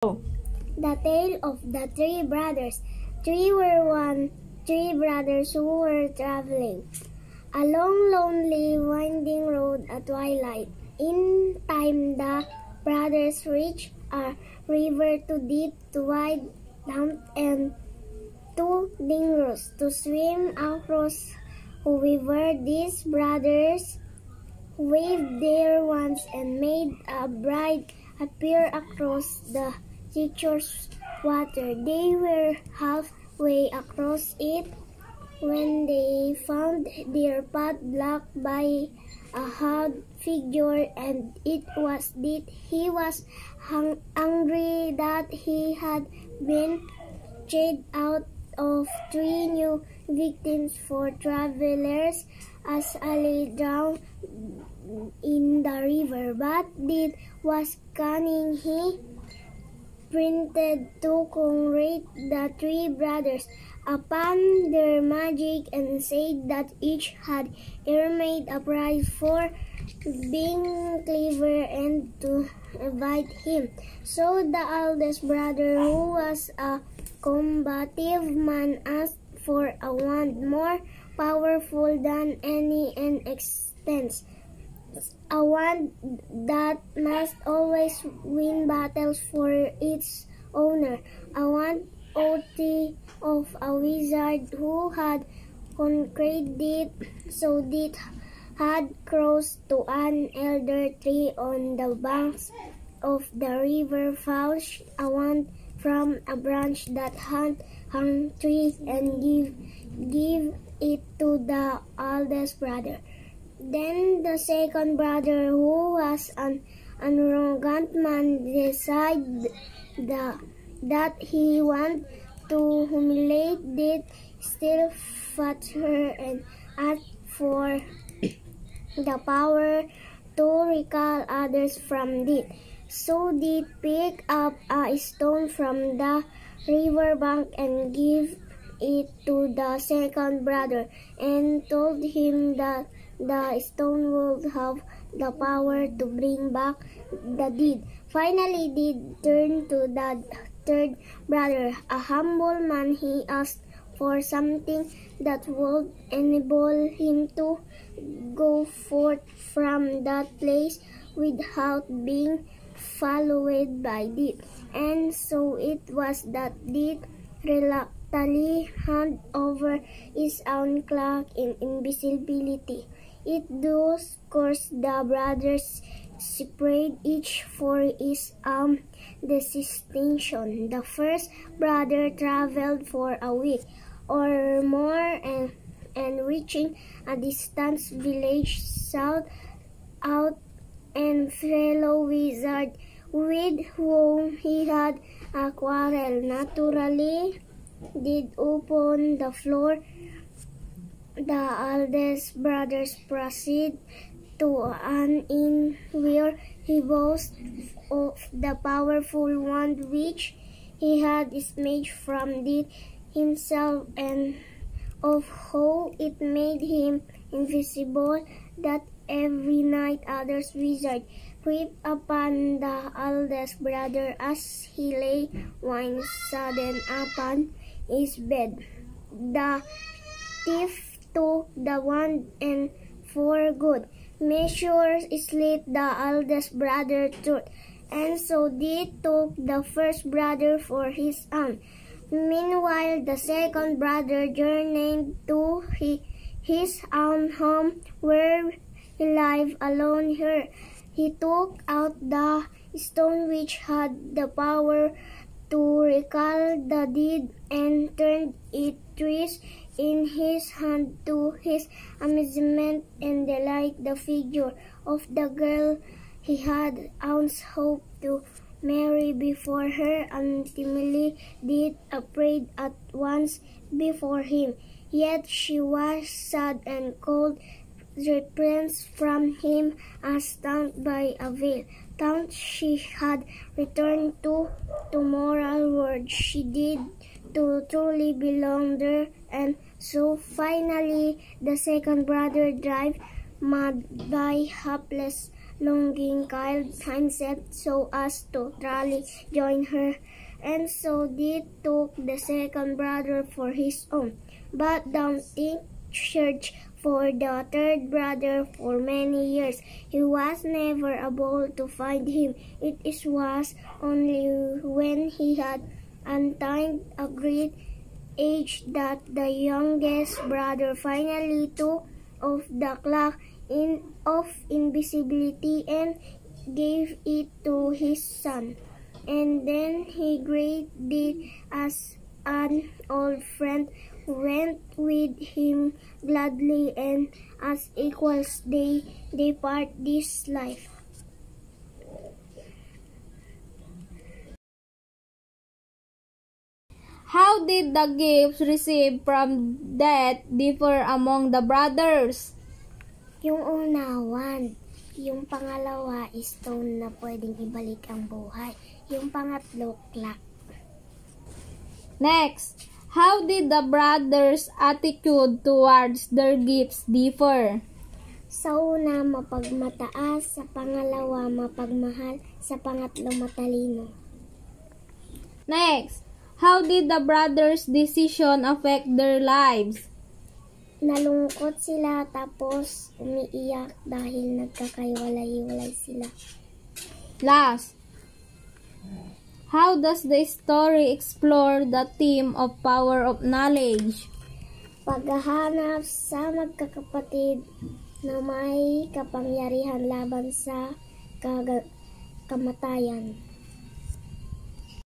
The Tale of the Three Brothers. Three brothers who were traveling along lonely winding road at twilight. In time the brothers reached a river too deep, too wide, damp, and too dangerous to swim across. However, these brothers waved their wands and made a bride appear across the treacherous water. They were halfway across it when they found their path blocked by a huge figure, and it was that he was angry that he had been cheated out of three new victims for travelers as Ali drowned in the river. But it was cunning. He printed to congratulate the three brothers upon their magic and said that each had earned a prize for being clever and to invite him. So the eldest brother, who was a combative man, asked for a wand more powerful than any in existence, a wand that must always win battles for its owner, a wand worthy of a wizard who had conquered it. So it had crossed to an elder tree on the banks of the river, fetched a wand from a branch that hung tree, and give it to the eldest brother. Then the second brother, who was an arrogant man, decided that he wanted to humiliate it still further and asked for the power to recall others from it. So they picked up a stone from the river bank and gave it to the second brother and told him that the stone would have the power to bring back the dead. Finally, they turned to the third brother, a humble man. He asked for something that would enable him to go forth from that place without being followed by death. And so it was that death reluctantly handed over his own cloak in invisibility. It thus course the brothers separated, each for his destination. The first brother traveled for a week or more and reaching a distant village, sought out and fellow wizard with whom he had a quarrel. Naturally, did upon the floor. The eldest brother proceeded to an inn where he boasted of the powerful wand which he had made from it himself, and of how it made him invisible, that every night other wizards crept upon the eldest brother as he lay wine sodden upon his bed. The thief took the wand and for good measure slit the eldest brother's throat, and so they took the first brother for his own. Meanwhile, the second brother journeyed to his own home, where he lived alone. Here he took out the stone which had the power to recall the dead and turned it twist in his hand. To his amazement and delight, the figure of the girl he had once hoped to marry before her ultimately did appear at once before him. Yet she was sad and cold, reprints from him as stung by a veil. Thought she had returned to moral world, she did to truly belong there. And so finally the second brother, driven mad by helpless longing killed himself so as to truly join her, and so did took the second brother for his own. But Daunting searched for the third brother for many years. He was never able to find him. It was only when he had attained a great age that the youngest brother finally took off the cloak of invisibility and gave it to his son. And then he greeted as an old friend, went with him gladly, and as equals they depart this life. How did the gifts received from death differ among the brothers? Yung una, wand. Yung pangalawa, stone na pwedeng ibalik ang buhay. Yung pangatlo, clock. Next, how did the brothers' attitude towards their gifts differ? Sa una, mapagmataas. Sa pangalawa, mapagmahal. Sa pangatlo, matalino. Next, how did the brothers' decision affect their lives? Nalungkot sila tapos umiiyak dahil nagkakaiwalay-iwalay sila. Last, how does the story explore the theme of power of knowledge? Paghahanap sa magkakapatid na may kapangyarihan laban sa kamatayan.